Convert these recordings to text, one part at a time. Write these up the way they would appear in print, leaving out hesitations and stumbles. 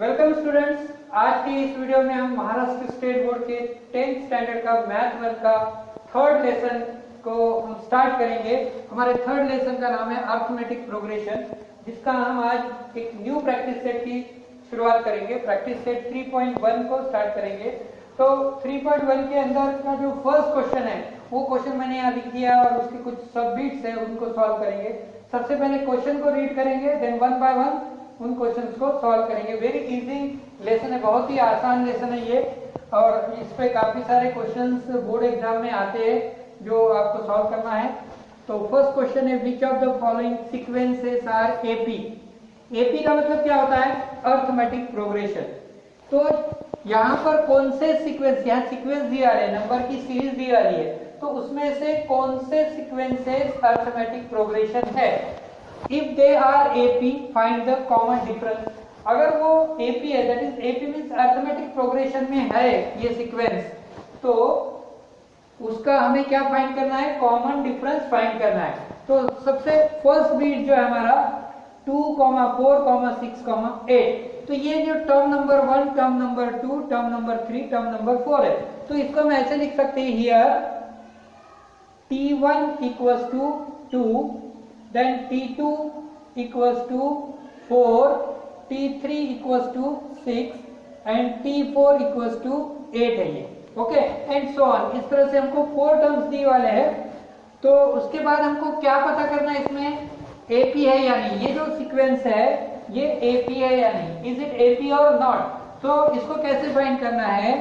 Welcome students. आज की इस वीडियो में हम महाराष्ट्र स्टेट बोर्ड के 10th स्टैंडर्ड का मैथ 1 का थर्ड लेसन को हम स्टार्ट करेंगे। हमारे थर्ड लेसन का नाम है अर्थमेटिक प्रोग्रेशन, जिसका हम आज एक न्यू प्रैक्टिस सेट की शुरुआत करेंगे। प्रैक्टिस सेट 3.1 को स्टार्ट करेंगे। तो 3.1 के अंदर का जो फर्स्ट क्वेश्चन है वो क्वेश्चन मैंने यहाँ लिख दिया और उसके कुछ सब बिट्स है उनको सॉल्व करेंगे। सबसे पहले क्वेश्चन को रीड करेंगे, देन वन बाय वन उन क्वेश्चंस को सॉल्व करेंगे। वेरी इजी लेसन है, बहुत ही आसान लेसन है ये, और इस पे काफी सारे क्वेश्चंस बोर्ड एग्जाम में आते हैं जो आपको सॉल्व करना है। तो फर्स्ट क्वेश्चन है, which of the following sequences are AP. AP का मतलब क्या होता है? Arithmetic progression. तो यहाँ पर कौन से सीक्वेंस, यहाँ सीक्वेंस दिया है, नंबर की सीरीज दी आ रही है, तो उसमें से कौन से सीक्वेंसेस अर्थमेटिक प्रोग्रेशन है। If they are AP, find the common difference. अगर वो AP है, that is AP means arithmetic progression में है ये सीक्वेंस, तो उसका हमें क्या फाइंड करना है? कॉमन डिफरेंस फाइंड करना है। तो सबसे फर्स्ट बीट जो है हमारा 2, 4, 6, 8, तो ये जो term number 1, term number 2, term number 3, term number 4 है, तो इसको हम ऐसे लिख सकते हैं, here T1 equals to 2, then T2 equals to 4, T3 equals to 6 and T4 equals to 8 है ये, ओके, एंड सो ऑन। इस तरह से हमको 4 टर्म्स दी वाले हैं। तो उसके बाद हमको क्या पता करना है, इसमें AP है या नहीं, ये जो सीक्वेंस है ये AP है या नहीं, इज इट AP और नॉट। तो इसको कैसे फाइंड करना है?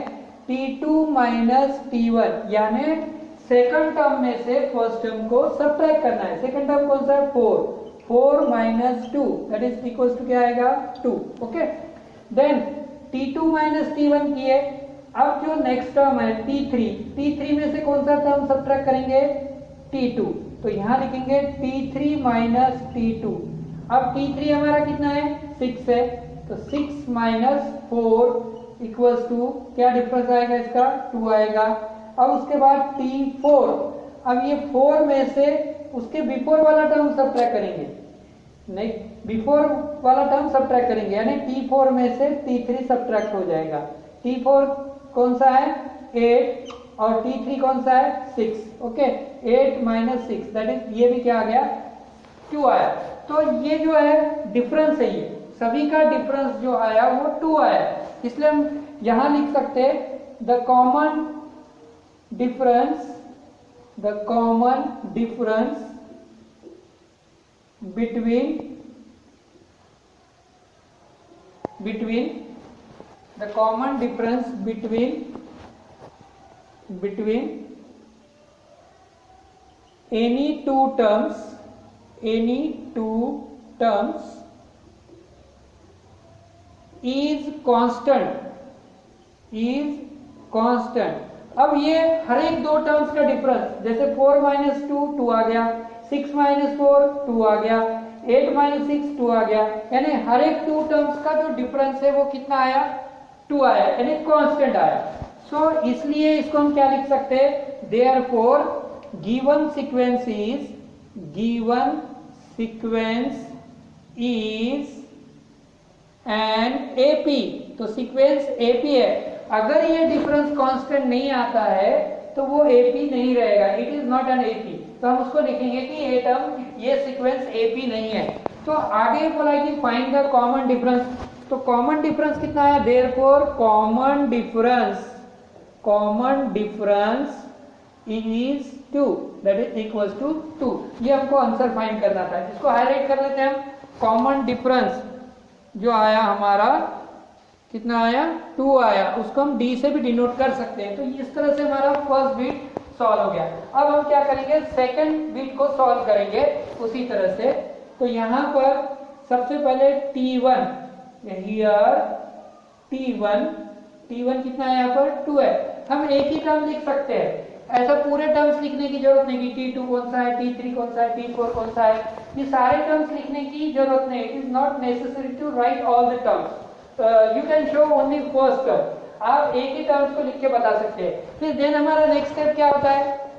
T2 माइनस T1, यानी सेकंड टर्म में से फर्स्ट टर्म को सब्ट्रैक्ट करना है। सेकंड टर्म कौन सा है? 4 minus 2, that is equals to क्या आएगा? 2, okay. Then T2 minus T1 किए। अब जो नेक्स्ट टर्म है T3 में से कौन सा टर्म सब्ट्रैक्ट करेंगे? T2, तो यहां लिखेंगे T3 माइनस T2। अब T3 हमारा कितना है? 6 है, तो 6 माइनस 4 इक्वल्स टू क्या डिफरेंस आएगा इसका? 2 आएगा। अब उसके बाद T4, अब ये 4 में से उसके बिफोर वाला टर्म सब्ट्रैक्ट करेंगे, नहीं, बिफोर वाला टर्म सब्ट्रैक्ट करेंगे, यानी T4 में से T3 सब्ट्रैक्ट हो जाएगा। T4 कौन सा है? 8, और T3 कौन सा है? 6, ओके। 8 माइनस 6, दैट इज, ये भी क्या आ गया? 2 आया। तो ये जो है डिफरेंस है, ये सभी का डिफरेंस जो आया वो 2 आया, इसलिए हम यहां लिख सकते हैं the common difference between the common difference between any two terms is constant। अब ये हर एक दो टर्म्स का डिफरेंस, जैसे 4 माइनस 2 आ गया, 6 माइनस 4 2 आ गया, 8 माइनस 6 2 आ गया, यानी हर एक 2 टर्म्स का जो डिफरेंस है वो कितना आया? 2 आया, यानी कांस्टेंट आया। सो इसलिए इसको हम क्या लिख सकते हैं? Therefore given sequence is an AP। तो सीक्वेंस AP है। अगर ये डिफरेंस कांस्टेंट नहीं आता है तो वो AP नहीं रहेगा, it is not an AP। तो हम उसको लिखेंगे कि ये टर्म, ये सीक्वेंस AP नहीं है। तो आगे बोला कि फाइंड द कॉमन डिफरेंस, तो कॉमन डिफरेंस कितना है? Therefore common difference is 2, that is equals to 2। ये हमको आंसर फाइंड करना था, इसको हाईलाइट कर लेते हैं हम। कॉमन डिफरेंस जो आया हमारा, कितना आया? 2 आया, उसको हम D से भी डिनोट कर सकते हैं। तो इस तरह से हमारा फर्स्ट बीट सॉल्व हो गया। अब हम क्या करेंगे? सेकंड बीट को सॉल्व करेंगे उसी तरह से। तो यहाँ पर सबसे पहले T1, हियर T1 कितना है? यहाँ पर 2 है। हम एक ही टर्म लिख सकते हैं, ऐसा पूरे टर्म्स लिखने की जरूरत नहीं कि T2 कौन सा है, T3 कौन सा है, T4 कौन सा है, ये सारे टर्म्स लिखने की जरूरत नहीं। It is not necessary to write all the terms, you can show only first term. आप एक ही टर्म्स को लिख के बता सकते हैं। फिर देन हमारा नेक्स्ट स्टेप क्या होता है?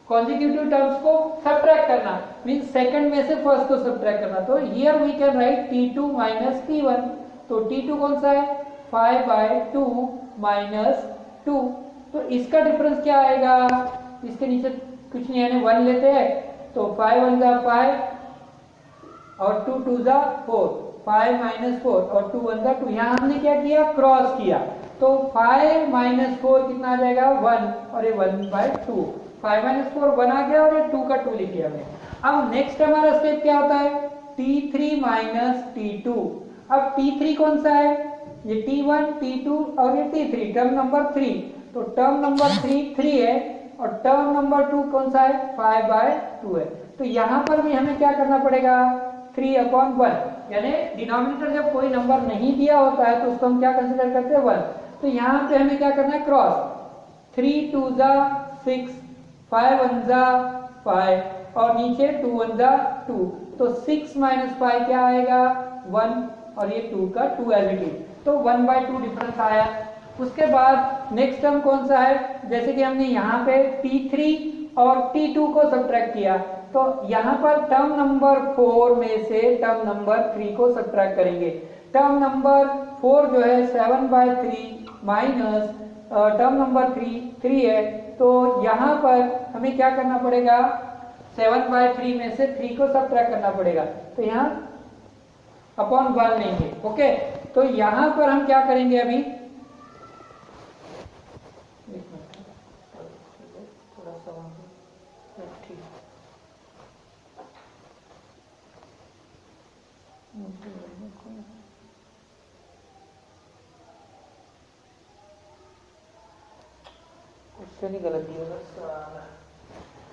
कॉन्जिक्यूटिव टर्म्स को सब्ट्रैक्ट करना, मींस सेकंड में से फर्स्ट को सब्ट्रैक्ट करना। तो here we can write T2 minus T1, तो T2 कौन सा है 5/2 माइनस 2, तो इसका डिफरेंस क्या आएगा, इसके नीचे कुछ नहीं यानी 1 लेते हैं तो 5 1 जा 5 और 2 2 जा 4, 5 माइनस 4 और 2 1 जा 2। यहाँ हमने क्या किया क्रॉस किया, तो 5 माइनस 4 कितना आ जाएगा 1 और ये 1/2, 5 माइनस 4 1 आ गया और ये 2 का 2 लिख लिया हमने। अब नेक्स्ट हमारा स्टेप क्या होता है T3 माइनस T2। अब T3 कौन सा है, ये T1 T2 और ये T3 टर्म नंबर 3, तो टर्म नंबर 3 है और टर्म नंबर 2 कौन सा है 5/2 है। तो यहाँ पर भी हमें क्या करना पड़ेगा 3/1, यानी डिनोमिनेटर जब कोई नंबर नहीं दिया होता है तो उसको हम क्या कंसीडर करते हैं 1। तो यहाँ पे हमें क्या करना है क्रॉस, 3 2 जा 6, 5 1 जा 5 और नीचे 2 1 जा 2, तो 6 माइनस 5 क्या आएगा 1 और ये 2 का 2 एज इट इज, तो 1/2 डिफरेंस आया। उसके बाद नेक्स्ट टर्म कौन सा है, जैसे कि हमने यहाँ पे T3 और T2 को सब्ट्रैक्ट किया, तो यहाँ पर टर्म नंबर 4 में से टर्म नंबर 3 को सब्ट्रैक्ट करेंगे। टर्म नंबर 4 जो है 7/3 माइनस टर्म नंबर 3 है, तो यहाँ पर हमें क्या करना पड़ेगा 7/3 में से 3 को सब्ट्रैक्ट करना पड़ेगा, तो यहाँ अपॉन 1 लेंगे। ओके, तो यहाँ पर हम क्या करेंगे अभी थोड़ा सा ठीक क्वेश्चन ही गलत दिया,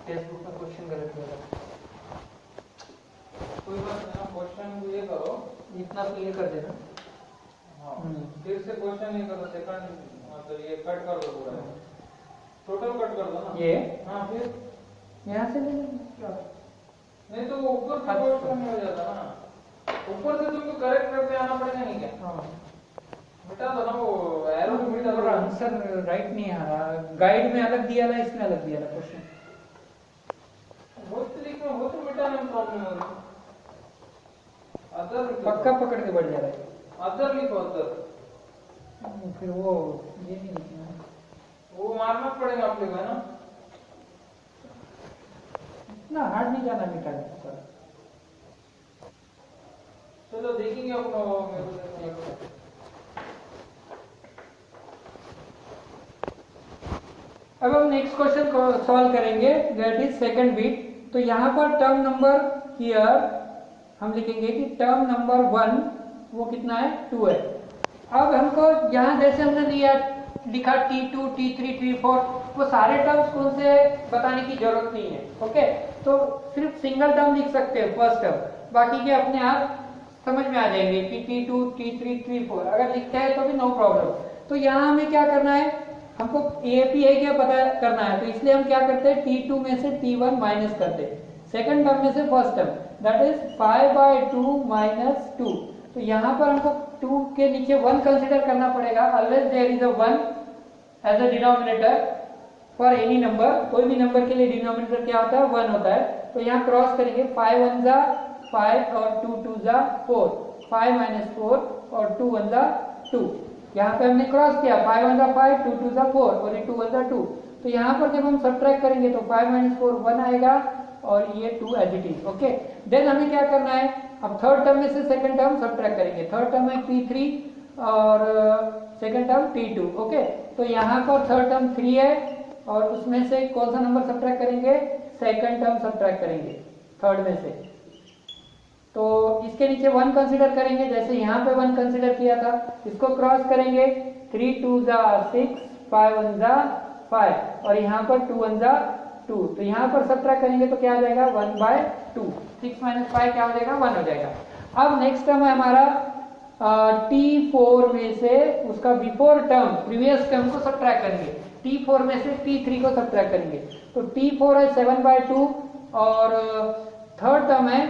फेसबुक में क्वेश्चन गलत दिया। कोई बात नहीं, क्वेश्चन ये करो, इतना क्लियर कर देना। हाँ फिर से क्वेश्चन ये करो, सेकंड मतलब ये कट कर दो पूरा, टोटल कट कर दो ना ये। हाँ फिर यहाँ से ले लेंगे, नहीं तो वो ऊपर से क्वेश्चन नहीं हो जाता ना, ऊपर से तुमको करेक्ट करके आना पड़ेगा नहीं क्या। हाँ मिटा दो ना वो एरो को मिटा दो, आंसर राइट नहीं आ रहा, गाइड में अलग दिया था इसमें अलग दिया था क्वेश्चन, वो तरीके में वो तो मिटाने में प्रॉब्लम हो रही है। अदर पक्का पकड़ के बढ़ जा रहा है, अदर लिखो अदर, फिर वो ये नहीं लिखना, वो मारना पड़ेगा आप लोग है ना, इतना हार्ड नहीं जाना मिटाने का। चलो देखेंगे अपना मेरे को। अब हम नेक्स्ट क्वेश्चन को सॉल्व करेंगे, दैट इज सेकंड बिट। तो यहाँ पर टर्म नंबर हियर हम लिखेंगे कि टर्म नंबर 1 वो कितना है 2 है। अब हमको यहाँ जैसे हमने लिखा T2 T3 T4, वो सारे टर्म्स कौन से बताने की जरूरत नहीं है। ओके, तो सिर्फ सिंगल टर्म लिख सकते हैं फर्स्ट टर्म, बाकी के अपने आप समझ में आ जाएंगे कि T2 T3 T4 अगर लिखते हैं तो भी नो प्रॉब्लम। तो यहाँ हमें क्या करना है, हमको API क्या पता करना है, तो इसलिए हम क्या करते हैं T2 में से T1 माइनस करते हैं, सेकंड टर्म में से first term, that is 5/2 minus 2। तो यहाँ पर हमको 2 के नीचे 1 कंसिडर करना पड़ेगा, always there is a 1 as a denominator for any number, कोई भी नंबर के लिए डिनोमिनेटर क्या होता है 1 होता है। तो यहाँ क्रॉस करेंगे, 5 1 जा 5 और 2 2 जा 4, 5 माइनस 4 और 2 1 जा 2। यहाँ पे हमने क्रॉस किया, 5 1 जा 5, 2 2 जा 4 और ये 2 1 जा 2। तो यहाँ पर जब हम सब्ट्रैक्ट करेंगे तो 5 माइनस 4 1 आएगा और ये 2 as it is. Okay, then हमें क्या करना है, अब थर्ड टर्म में से सेकंड टर्म सब्ट्रैक्ट करेंगे। थर्ड टर्म है T3 और सेकंड टर्म T2। ओके, तो यहाँ पर थर्ड टर्म 3 है और उसमें से कौन सा नंबर सब्ट्रैक्ट करेंगे, सेकंड टर्म सब्ट्रैक्ट करेंगे थर्ड में से। तो इसके नीचे 1 कंसीडर करेंगे, जैसे यहाँ पे 1 कंसीडर किया था, इसको क्रॉस करेंगे, 3 2 जा 6, 5 1 जा 5 और यहाँ पर 2 1 जा 2। तो यहाँ पर सब्ट्रैक्ट करेंगे तो क्या आ जाएगा 1/2, 6 माइनस 5 क्या हो जाएगा 1 हो जाएगा। अब नेक्स्ट टर्म है हमारा T4 में से उसका बिफोर टर्म प्रीवियस टर्म को सब्ट्रैक्ट करेंगे, T4 में से T3 को सब्ट्रैक्ट करेंगे। तो T4 है 7/2 और थर्ड टर्म है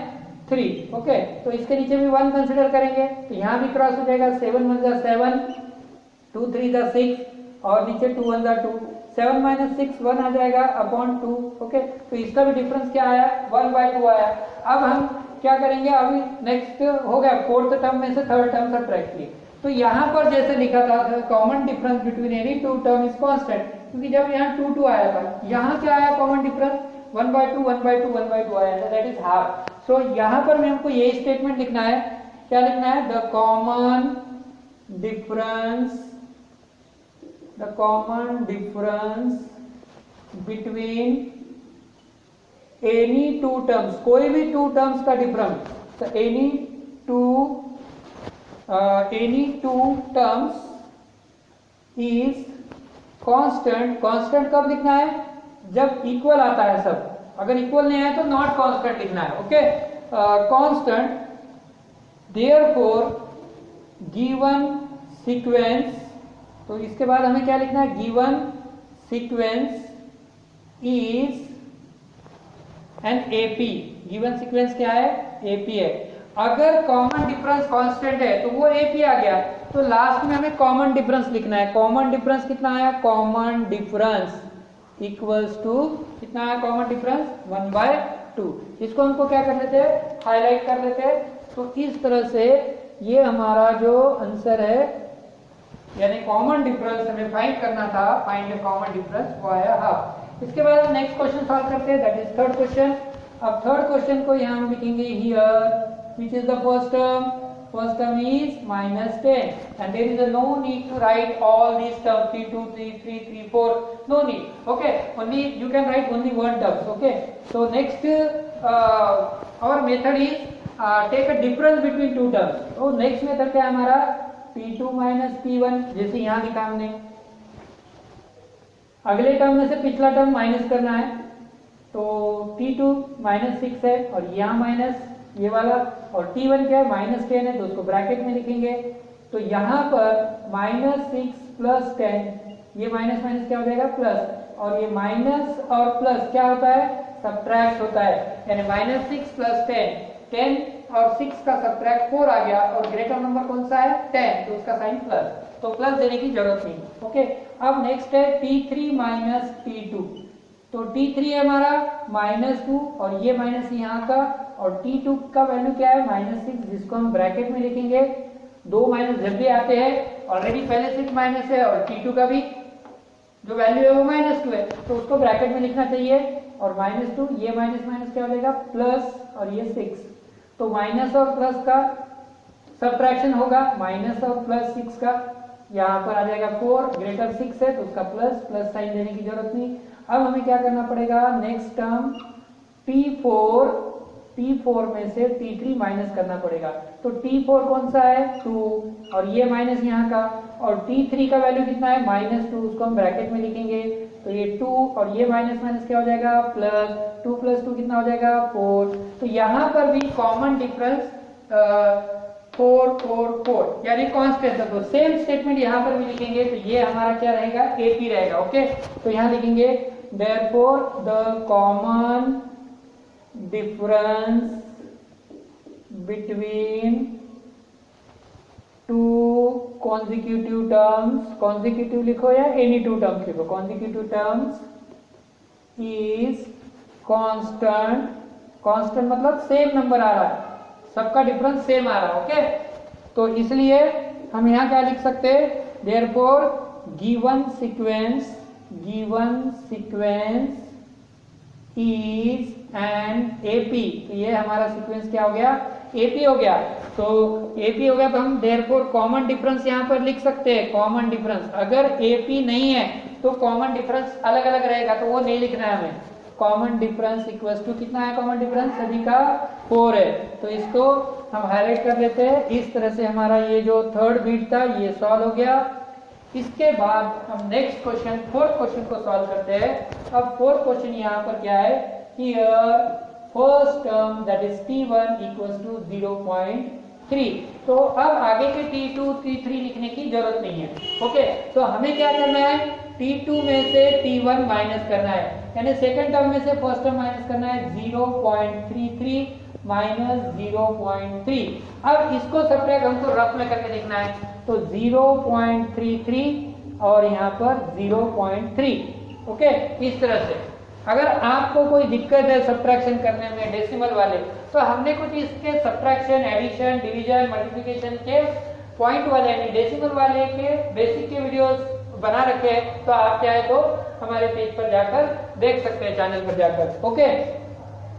3। ओके, तो इसके नीचे भी 1 कंसीडर करेंगे, तो यहाँ भी क्रॉस हो जाएगा, 7 1 जा 7, 2 3 जा 6 और नीचे 2 1 जा 2, 7 माइनस 6 1 आ जाएगा अपॉन 2। ओके, तो इसका भी डिफरेंस क्या आया 1/2 आया। अब हम क्या करेंगे, अभी नेक्स्ट हो गया फोर्थ टर्म में से थर्ड टर्म सब्ट्रैक्ट किए। तो यहाँ पर जैसे लिखा था common difference between any two term is constant, क्योंकि जब यहाँ 2 2 आया था, यहाँ क्या आया कॉमन डिफरेंस 1/2 1/2 1/2 आया था, दैट इज हाफ। सो यहाँ पर मैं हमको यही स्टेटमेंट लिखना है, क्या लिखना है, the common difference between any two terms, कोई भी टू टर्म्स का डिफरेंस, तो any two terms is constant. Constant कब लिखना है, जब इक्वल आता है सब, अगर इक्वल नहीं आया तो नॉट कांस्टेंट लिखना है। Okay, constant therefore given sequence, तो इसके बाद हमें क्या लिखना है, given sequence is an AP. Given sequence क्या है, एपी है। अगर कॉमन डिफरेंस कांस्टेंट है तो वो एपी आ गया, तो लास्ट में हमें कॉमन डिफरेंस लिखना है। कॉमन डिफरेंस कितना आया, कॉमन डिफरेंस इक्वल्स टू कितना आया, कॉमन डिफरेंस 1/2। इसको हमको क्या कर लेते हैं, हाईलाइट कर लेते हैं। तो इस तरह से ये हमारा जो आंसर है, यानी कॉमन डिफरेंस हमें फाइंड करना था, फाइंड द कॉमन डिफरेंस, वो आया हाफ। इसके बाद हम नेक्स्ट क्वेश्चन सॉल्व करते हैं, दैट इज थर्ड क्वेश्चन। अब थर्ड क्वेश्चन को यहाँ हम लिखेंगे here, which is the first term? First term is -10, and there is a no need to write all these terms 3 2 3 3 3 4, no need. Okay, only you can write only one terms. Okay, so next our method is take a difference between two terms. तो next method क्या है हमारा, P2 minus P1, जैसे यहाँ लिखा हमने, अगले term में से पिछला टर्म माइनस करना है, तो T2 -6 है और यहाँ माइनस ये वाला, और T1 क्या है, -10 है, तो उसको ब्रैकेट में लिखेंगे। तो यहाँ पर -6 + 10, ये माइनस माइनस क्या हो जाएगा, प्लस, और ये माइनस और प्लस क्या होता है, सब्ट्रैक्ट होता है, यानी -6 + 10, 10 और 6 का सब्ट्रैक्ट 4 आ गया, और ग्रेटर नंबर कौन सा है, 10, तो उसका साइन प्लस, तो प्लस देने की जरूरत नहीं। ओके, अब नेक्स्ट है T3 minus T2, तो T3 है हमारा -2 और ये माइनस यहाँ का, और T2 का वैल्यू क्या है, -6, जिसको हम ब्रैकेट में लिखेंगे। दो माइनस जब भी आते हैं, ऑलरेडी पहले 6 माइनस है और T2 का भी जो वैल्यू है वो -2 है, तो उसको ब्रैकेट में लिखना चाहिए। और -2, ये माइनस माइनस क्या हो जाएगा, प्लस, और ये 6, तो माइनस और प्लस का सब्ट्रैक्शन होगा, माइनस और प्लस 6 का, यहाँ पर आ जाएगा 4, ग्रेटर 6 है तो उसका प्लस साइन देने की जरूरत नहीं। अब हमें क्या करना पड़ेगा, नेक्स्ट टर्म T4 में से T3 माइनस करना पड़ेगा। तो T4 कौन सा है, 2, और ये माइनस यहाँ का, और T3 का वैल्यू कितना है, -2, उसको हम ब्रैकेट में लिखेंगे। तो ये 2 और ये माइनस माइनस क्या हो जाएगा, प्लस, 2 + 2 कितना हो जाएगा, 4। तो यहाँ पर भी कॉमन डिफरेंस 4 4 4 यानी कांस्टेंट है, तो सेम स्टेटमेंट यहाँ पर भी लिखेंगे। तो ये हमारा क्या रहेगा, AP रहेगा। ओके, तो यहाँ लिखेंगे therefore the common difference between two consecutive terms, consecutive लिखो या any two terms लिखो, consecutive terms is constant, constant मतलब सेम नंबर आ रहा है, सबका डिफरेंस सेम आ रहा है। ओके, तो इसलिए हम यहाँ क्या लिख सकते हैं, therefore given sequence is an AP, तो ये हमारा सीक्वेंस क्या हो गया, AP हो गया। तो AP हो गया, तो हम therefore कॉमन डिफरेंस यहाँ पर लिख सकते हैं। कॉमन डिफरेंस अगर AP नहीं है तो कॉमन डिफरेंस अलग अलग रहेगा, तो वो नहीं लिखना है हमें। कॉमन डिफरेंस इक्वल्स टू कितना है, कॉमन डिफरेंस सभी का 4 है, तो इसको हम हाईलाइट कर लेते हैं। इस तरह से हमारा ये जो थर्ड बीट था ये सॉल्व हो गया। इसके बाद हम नेक्स्ट क्वेश्चन, फोर्थ क्वेश्चन को सॉल्व करते हैं। अब फोर्थ क्वेश्चन यहाँ पर क्या है, here first term that is T1 equals to 0.3। तो अब आगे के T2 T3 लिखने की जरूरत नहीं है। ओके, तो हमें क्या करना है, T2 में से T1 माइनस करना है, यानी सेकंड टर्म में से फर्स्ट टर्म माइनस करना है। 0.33 माइनस 0.3। अब इसको सब्ट्रैक्ट हमको रफ में करके देखना है, तो 0.33 और यहाँ पर 0.3। ओके, इस तरह से अगर आपको कोई दिक्कत है सब्ट्रैक्शन करने में डेसिमल वाले, तो हमने कुछ इसके सब्ट्रैक्शन, एडिशन, डिवीजन, मल्टीप्लिकेशन के पॉइंट वाले यानी डेसिमल वाले के बेसिक के वीडियोस बना रखे हैं, तो आप चाहे तो हमारे पेज पर जाकर देख सकते हैं, चैनल पर जाकर। ओके,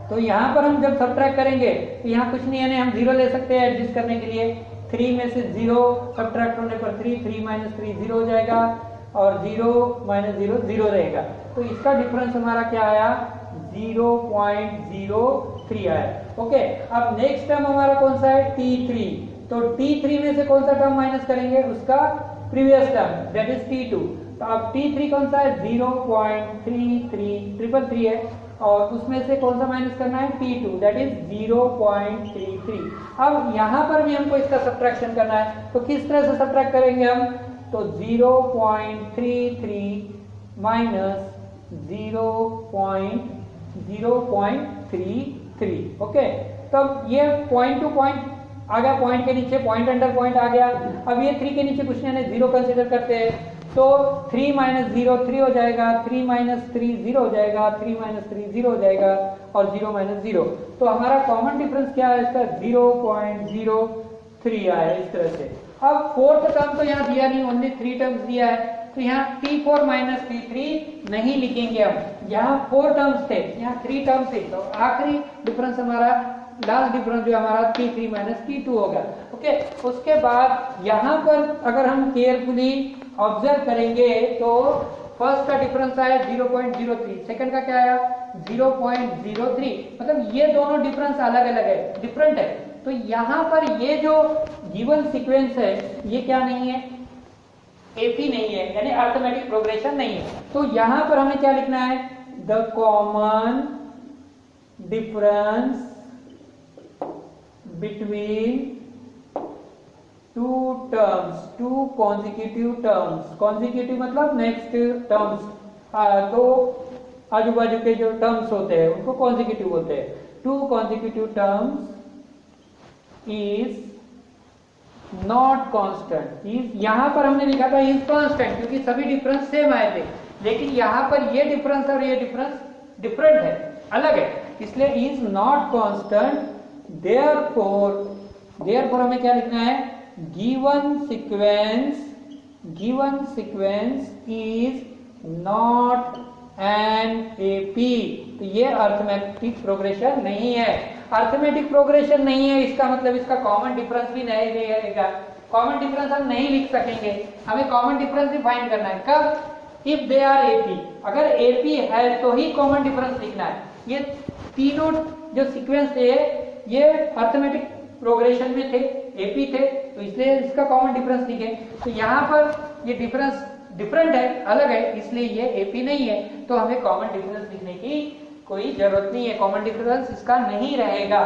तो यहाँ पर हम जब सब्ट्रैक्ट करेंगे तो यहाँ कुछ नहीं है, हम 0 ले सकते हैं एडजस्ट करने के लिए। 3 में से 0 सब्ट्रैक्ट होने पर 3, 3 माइनस 3 0 हो जाएगा और 0 माइनस 0 0 रहेगा। तो इसका डिफरेंस हमारा क्या आया, 0.03 आया। ओके, अब नेक्स्ट टर्म हमारा कौन सा है, T3। तो T3 में से कौन सा टर्म माइनस करेंगे, उसका previous term that is T2। तो अब T3 कौन सा है, 0.33 है और उसमें से कौन सा माइनस करना है, T2 दैट इज 0.33। अब यहाँ पर भी हमको इसका सब्ट्रैक्शन करना है, तो किस तरह से सब्ट्रैक्ट करेंगे हम, तो 0.33 माइनस 0.33। ओके, तब ये पॉइंट टू पॉइंट आ गया, पॉइंट के नीचे पॉइंट अंडर पॉइंट आ गया। अब ये 3 के नीचे कुछ नहीं, 0 कंसीडर करते हैं, तो 3 माइनस 0 3 हो जाएगा, 3 माइनस 3 0 हो जाएगा, 3 माइनस 3 0 हो जाएगा और 0 माइनस 0। तो हमारा कॉमन डिफरेंस क्या है इसका, 0.03 आया इस तरह से। अब फोर्थ टर्म तो यहाँ दिया नहीं, ओनली 3 टर्म्स दिया है, तो यहाँ T4 माइनस T3 नहीं लिखेंगे हम, यहाँ 4 टर्म्स थे, यहाँ 3 टर्म्स थे, तो आखिरी डिफरेंस हमारा, लास्ट डिफरेंस जो हमारा T3 माइनस T2 होगा। ओके, उसके बाद यहाँ पर अगर हम केयरफुली ऑब्जर्व करेंगे तो फर्स्ट का डिफरेंस आया 0.03, सेकंड का क्या आया 0.03, मतलब ये दोनों डिफरेंस अलग अलग है, डिफरेंट है। तो यहाँ पर ये जो गिवन सीक्वेंस है ये क्या नहीं है, एपी नहीं है, यानी अर्थमेटिक प्रोग्रेशन नहीं है। तो यहाँ पर हमें क्या लिखना है, the common difference between two terms, two consecutive terms, consecutive मतलब नेक्स्ट टर्म्स, तो आजू बाजू के जो टर्म्स होते हैं उनको कॉन्जिक्यूटिव बोलते हैं। Two consecutive terms is not constant, is यहां पर हमने लिखा था इज कांस्टेंट क्योंकि सभी डिफरेंस सेम आए थे, लेकिन यहां पर ये डिफरेंस और ये डिफरेंस डिफरेंट है, अलग है, इसलिए इज नॉट कांस्टेंट। देयरफॉर हमें क्या लिखना है, given sequence is not an AP. तो ये अर्थमेटिक प्रोग्रेशन नहीं है, अर्थमेटिक प्रोग्रेशन नहीं है, इसका मतलब इसका कॉमन डिफरेंस भी नहीं रहेगा। कॉमन डिफरेंस हम नहीं लिख सकेंगे, हमें कॉमन डिफरेंस भी फाइंड करना है, कब, इफ दे आर एपी, अगर एपी है तो ही कॉमन डिफरेंस लिखना है। ये तीनों जो सीक्वेंस थे ये अर्थमेटिक प्रोग्रेशन में थे, एपी थे, तो इसलिए इसका कॉमन डिफरेंस लिखे। तो यहाँ पर ये डिफरेंस डिफरेंट है, अलग है, इसलिए ये एपी नहीं है, तो हमें कॉमन डिफरेंस लिखने की कोई जरूरत नहीं है, कॉमन डिफरेंस इसका नहीं रहेगा।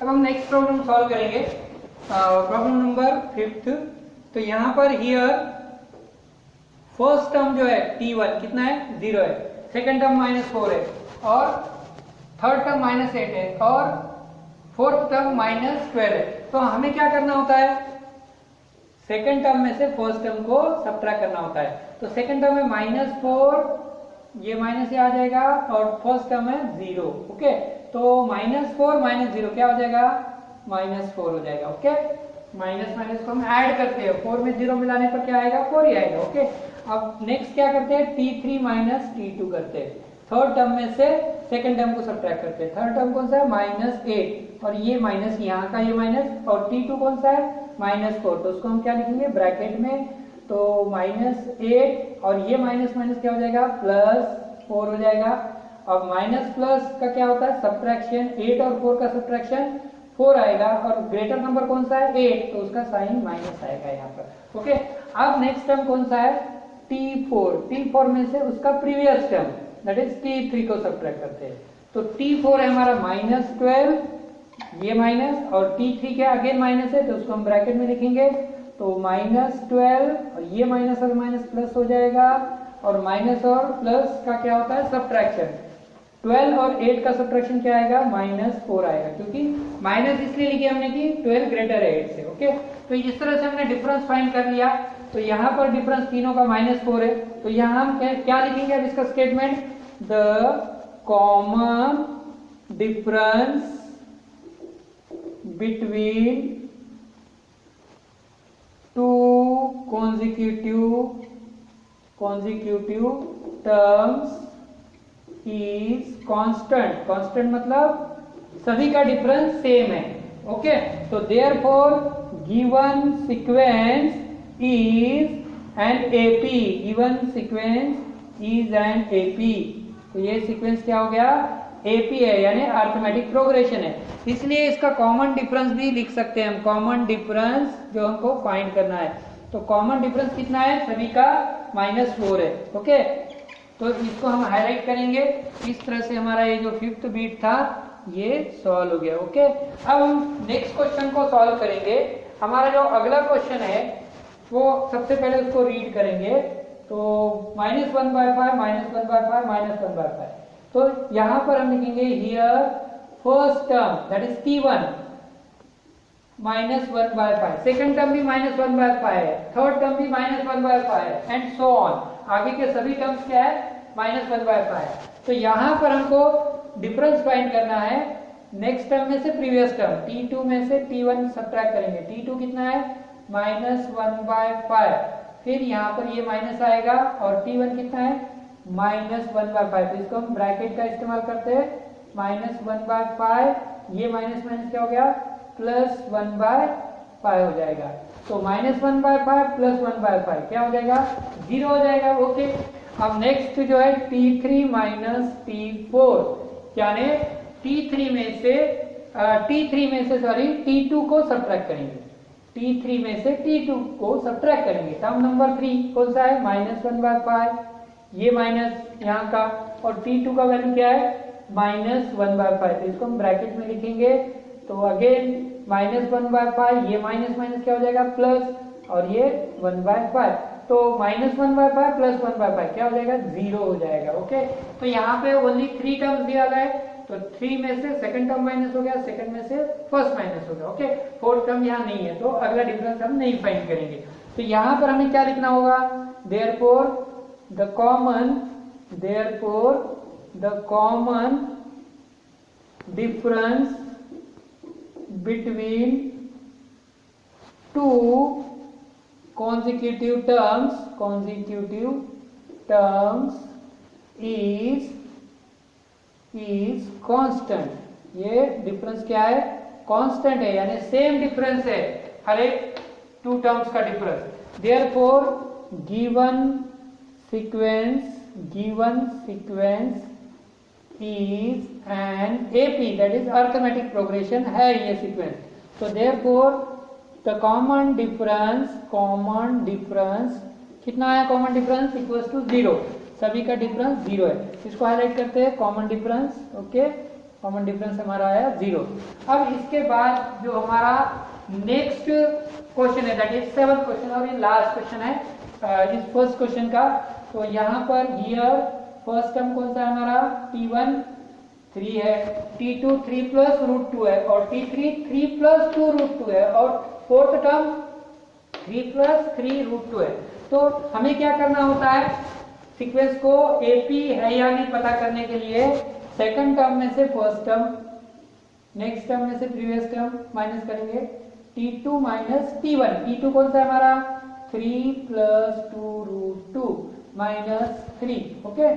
अब हम नेक्स्ट प्रॉब्लम सॉल्व करेंगे, प्रॉब्लम नंबर 5। तो यहाँ पर हियर फर्स्ट टर्म जो है T1 कितना है, 0 है, सेकंड टर्म -4 है और थर्ड टर्म -8 है और फोर्थ टर्म -12 है। तो हमें क्या करना होता है, सेकंड टर्म में से फर्स्ट टर्म को सब्ट्रैक्ट करना होता है। तो सेकंड टर्म में -4, ये माइनस आ जाएगा और फर्स्ट टर्म है 0। ओके, तो -4 -0 क्या हो जाएगा, -4 हो जाएगा। ओके, माइनस को हम ऐड करते हैं, 4 में 0 मिलाने पर क्या आएगा, 4 ही आएगा। ओके, अब नेक्स्ट क्या करते हैं, T3 माइनस T2 करते हैं, थर्ड टर्म में से सेकंड टर्म को सब्ट्रैक्ट करते हैं। थर्ड टर्म कौन सा है, -8 और ये माइनस, यहाँ का ये माइनस, और T2 कौन सा है, -4, तो उसको हम क्या लिखेंगे ब्रैकेट में, तो -8 और ये माइनस क्या हो जाएगा, +4 हो जाएगा। अब माइनस प्लस का क्या होता है, सब्ट्रैक्शन, 8 और 4 का सब्ट्रैक्शन 4 आएगा और ग्रेटर नंबर कौन सा है, 8, तो उसका साइन माइनस आएगा यहाँ पर। ओके, अब नेक्स्ट टर्म कौन सा है, T4 में से उसका previous term that is T3 को सब्ट्रैक्ट करते हैं। तो T4 है हमारा -12, ये माइनस, और T3 के अगेन माइनस है तो उसको हम ब्रैकेट में लिखेंगे, तो -12 और ये माइनस और माइनस प्लस हो जाएगा, और माइनस और प्लस का क्या होता है, सब्ट्रैक्शन। 12 और 8 का सब्ट्रैक्शन क्या आएगा, -4 आएगा, क्योंकि माइनस इसलिए लिखे हमने कि 12 ग्रेटर है 8 से। ओके, तो इस तरह से हमने डिफरेंस फाइंड कर लिया। तो यहाँ पर डिफरेंस तीनों का -4 है, तो यहाँ हम क्या लिखेंगे अब इसका statement, the common difference between two consecutive terms is constant. constant मतलब सभी का डिफरेंस सेम है. ओके, तो therefore given sequence is an AP. given sequence is an AP. तो ये सीक्वेंस क्या हो गया? AP है, यानी अरिथमेटिक प्रोग्रेशन है. इसलिए इसका कॉमन डिफरेंस भी लिख सकते हैं हम. कॉमन डिफरेंस जो हमको फाइंड करना है, तो कॉमन डिफरेंस कितना है? सभी का -4 है. ओके, तो इसको हम हाईलाइट करेंगे. इस तरह से हमारा ये जो 5th बीट था ये सॉल्व हो गया. ओके, अब हम नेक्स्ट क्वेश्चन को सॉल्व करेंगे. हमारा जो अगला क्वेश्चन है वो सबसे पहले उसको रीड करेंगे. तो -1/5 -1/5 -1/5. तो यहां पर हम लिखेंगे here first term that is T1 -1/5, second term भी -1/5 है, थर्ड टर्म भी -1/5 है, एंड सो ऑन. आगे के सभी टर्म्स क्या है? -1/5 है. तो यहां पर हमको डिफरेंस फाइंड करना है नेक्स्ट टर्म में से प्रीवियस टर्म. T2 में से T1 सब्ट्रैक्ट करेंगे. T2 कितना है? -1/5. फिर यहाँ पर ये माइनस आएगा और T1 कितना है? -1/5. तो इसको हम ब्रैकेट का इस्तेमाल करते हैं. -1/5, ये माइनस माइनस क्या हो गया? +1/5 हो जाएगा. तो -1/5 + 1/5 क्या हो जाएगा? 0 हो जाएगा. ओके, अब नेक्स्ट जो है T3 - T4, यानी T3 में से T2 को सब्ट्रैक्ट करेंगे. T3 में से T2 को सब्ट्रैक्ट करेंगे. टर्म नंबर 3 कौन सा है? -1/5, ये माइनस यहाँ का, और T2 का वैल्यू क्या है? -1/5. तो इसको हम ब्रैकेट में लिखेंगे. तो अगेन -1/5, ये माइनस माइनस क्या हो जाएगा? प्लस, और ये 1/5. तो -1/5 + 1/5 क्या हो जाएगा? 0 हो जाएगा. ओके, तो यहाँ पे ओनली 3 टर्म्स दिया गया है. तो 3 में से सेकंड टर्म माइनस हो गया, सेकंड में से फर्स्ट माइनस हो गया. ओके, फोर्थ टर्म यहाँ नहीं है, तो अगला डिफरेंस हम नहीं फाइंड करेंगे. तो यहाँ पर हमें क्या लिखना होगा? Therefore the common difference between two consecutive terms is constant. ये डिफरेंस क्या है? कांस्टेंट है, यानी सेम डिफरेंस है हर एक 2 टर्म्स का difference. Therefore given sequence is an AP, that is arithmetic progression है ये सीक्वेंस. तो therefore the common difference कितना है? Common difference equals to 0. सभी का डिफरेंस 0 है. इसको हाईलाइट करते हैं, common difference. Okay, common difference हमारा आया 0. अब इसके बाद जो हमारा नेक्स्ट क्वेश्चन है दैट इज 7th क्वेश्चन, और ये लास्ट क्वेश्चन है इस फर्स्ट क्वेश्चन का. तो यहाँ पर हियर फर्स्ट टर्म कौन सा है हमारा? T1 3 है, T2 3 + √2 है, और T3 3 + 2√2 है, और फोर्थ टर्म 3 + 3√2 है. तो हमें क्या करना होता है? सीक्वेंस को AP है या नहीं पता करने के लिए सेकंड टर्म में से फर्स्ट टर्म, नेक्स्ट टर्म में से प्रीवियस टर्म माइनस करेंगे. T2 - T1. T2 कौन सा है हमारा? 3 + 2√2 -3. ओके,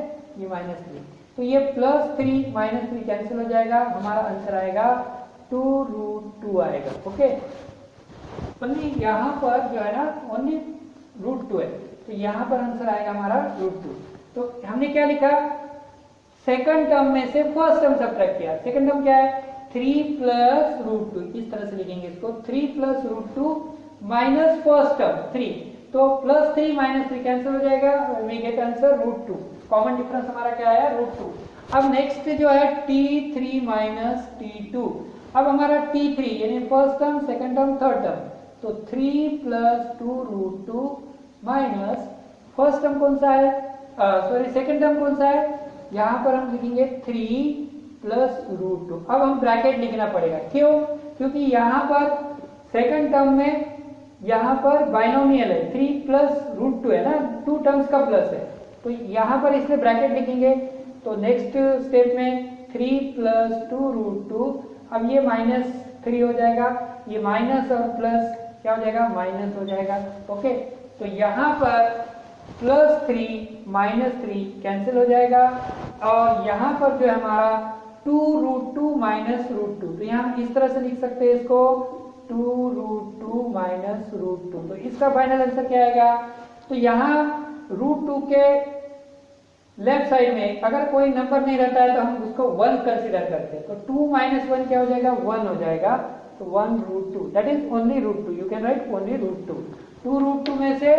ये -3. तो ये +3 -3 कैंसिल हो जाएगा. हमारा आंसर आएगा 2√2 आएगा. ओके, ओनली यहाँ पर जो है ना ओनली √2 है, तो यहाँ पर आंसर आएगा हमारा √2. तो हमने क्या लिखा? सेकंड टर्म में से फर्स्ट टर्म सब्ट्रैक्ट किया. सेकंड टर्म क्या है? 3 + √2. इस तरह से लिखेंगे इसको. 3 + √2 माइनस फर्स्ट टर्म 3. तो +3 -3 कैंसिल हो जाएगा. We get answer √2. Common difference हमारा क्या आया? √2. अब नेक्स्ट जो है T3 - T2. अब हमारा T3 यानी first term, second term, third term. तो 3 + 2√2 माइनस फर्स्ट टर्म कौन सा है? सेकंड टर्म कौन सा है? यहाँ पर हम लिखेंगे 3 + √2. अब हम ब्रैकेट लिखना पड़ेगा. क्यों? क्योंकि यहाँ पर सेकंड टर्म में यहाँ पर बाइनोमियल है, 3 + √2 है ना, 2 टर्म्स का प्लस है. तो यहाँ पर इसलिए ब्रैकेट लिखेंगे तो नेक्स्ट स्टेप में 3 प्लस 2 रूट 2, अब ये -3 हो जाएगा, ये माइनस और प्लस क्या हो जाएगा, माइनस हो जाएगा। ओके, तो यहाँ पर +3 -3 कैंसिल हो जाएगा और यहाँ पर जो है हमारा 2 रूट 2 माइनस रूट 2, तो यहाँ इस तरह से लिख सकते हैं इसको 2 रूट 2 माइनस रूट 2, तो इसका फाइनल आंसर क्या आएगा। तो यहाँ रूट 2 के लेफ्ट साइड में अगर कोई नंबर नहीं रहता है तो हम उसको 1 कंसीडर करते हैं, तो 2 माइनस 1 क्या हो जाएगा, 1 हो जाएगा, तो 1 root 2, that is only root 2, you can write only root 2। 2 root 2 में से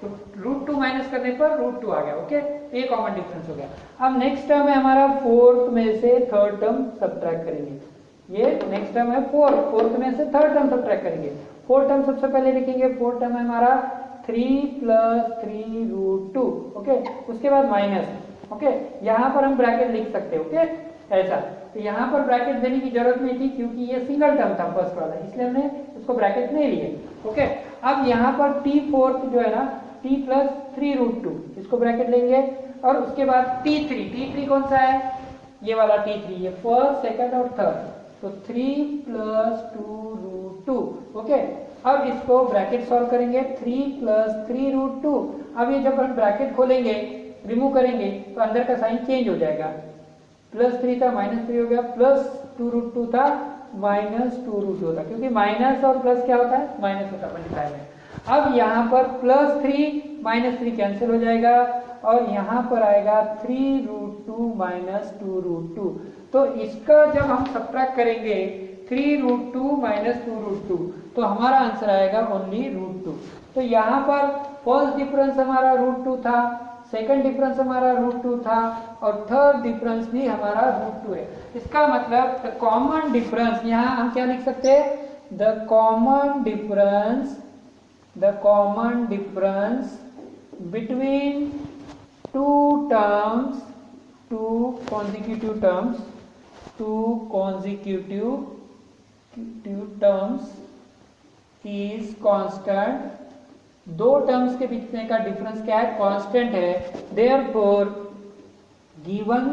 रूट 2 माइनस करने पर रूट 2 आ गया। ओके, ये कॉमन डिफरेंस हो गया। अब नेक्स्ट टर्म है हमारा फोर्थ में से थर्ड टर्म सब्ट्रैक्ट करेंगे, ये नेक्स्ट टर्म है फोर्थ में से थर्ड टर्म सब्ट्रैक्ट करेंगे। फोर्थ टर्म सबसे पहले लिखेंगे, फोर्थ टर्म है हमारा 3 प्लस 3 रूट 2। ओके, उसके बाद माइनस, ओके, यहाँ पर हम ब्रैकेट लिख सकते हैं। ओके, ऐसा, तो यहाँ पर ब्रैकेट देने की जरूरत नहीं थी क्योंकि ये सिंगल टर्म था फर्स्ट वाला, इसलिए हमने उसको ब्रैकेट नहीं लिए। ओके, अब यहाँ पर t4 जो है ना, t प्लस 3 रूट 2, इसको ब्रैकेट लेंगे और उसके बाद t3 कौन सा है, ये वाला t3, ये फर्स्ट सेकंड और थर्ड, तो 3 प्लस 2 रूट 2। ओके, अब इसको ब्रैकेट सॉल्व करेंगे, 3 प्लस 3 रूट 2। अब ये जब हम ब्रैकेट खोलेंगे, रिमूव करेंगे तो अंदर का साइन चेंज हो जाएगा, +3 था -3 हो गया, प्लस 2 रूट 2 था -2 रूट 2 था, क्योंकि माइनस और प्लस क्या होता है, माइनस होता है मल्टीप्लाई में। अब यहाँ पर +3 -3 कैंसिल हो जाएगा और यहाँ पर आएगा 3 रूट 2 माइनस 2 रूट 2। तो इसका जब हम सब्ट्रैक्ट करेंगे 3 रूट 2 माइनस 2 रूट 2, तो हमारा आंसर आएगा ओनली रूट 2। तो यहाँ पर फर्स्ट डिफरेंस हमारा रूट 2 था, सेकंड डिफरेंस हमारा रूट 2 था और थर्ड डिफरेंस भी हमारा रूट 2 है। इसका मतलब द कॉमन डिफरेंस, यहाँ हम क्या लिख सकते हैं, the common difference between two consecutive terms is constant। दो टर्म्स के बीच में का डिफरेंस क्या है, कांस्टेंट है। Therefore given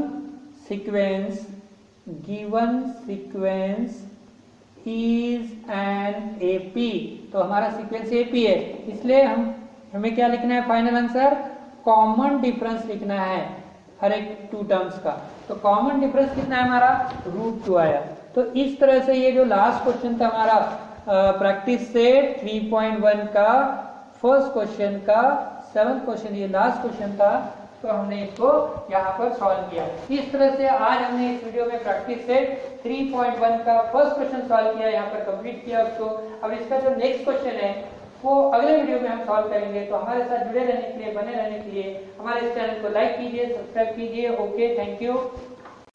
sequence is an AP, तो हमारा सीक्वेंस एपी है, इसलिए हमें क्या लिखना है, फाइनल आंसर कॉमन डिफरेंस लिखना है हर एक टू टर्म्स का। तो कॉमन डिफरेंस कितना है हमारा, रूट 2 आया। तो इस तरह से ये जो लास्ट क्वेश्चन था हमारा प्रैक्टिस सेट 3.1 का फर्स्ट क्वेश्चन का 7th क्वेश्चन, ये लास्ट क्वेश्चन था, तो हमने इसको यहाँ पर सॉल्व किया। इस तरह से आज हमने इस वीडियो में प्रैक्टिस सेट 3.1 का फर्स्ट क्वेश्चन सॉल्व किया, यहाँ पर कंप्लीट किया उसको। अब इसका जो नेक्स्ट क्वेश्चन है वो अगले वीडियो में हम सॉल्व करेंगे। तो हमारे साथ जुड़े रहने के लिए, बने रहने के लिए हमारे इस चैनल को लाइक कीजिए, सब्सक्राइब कीजिए। Okay, thank you.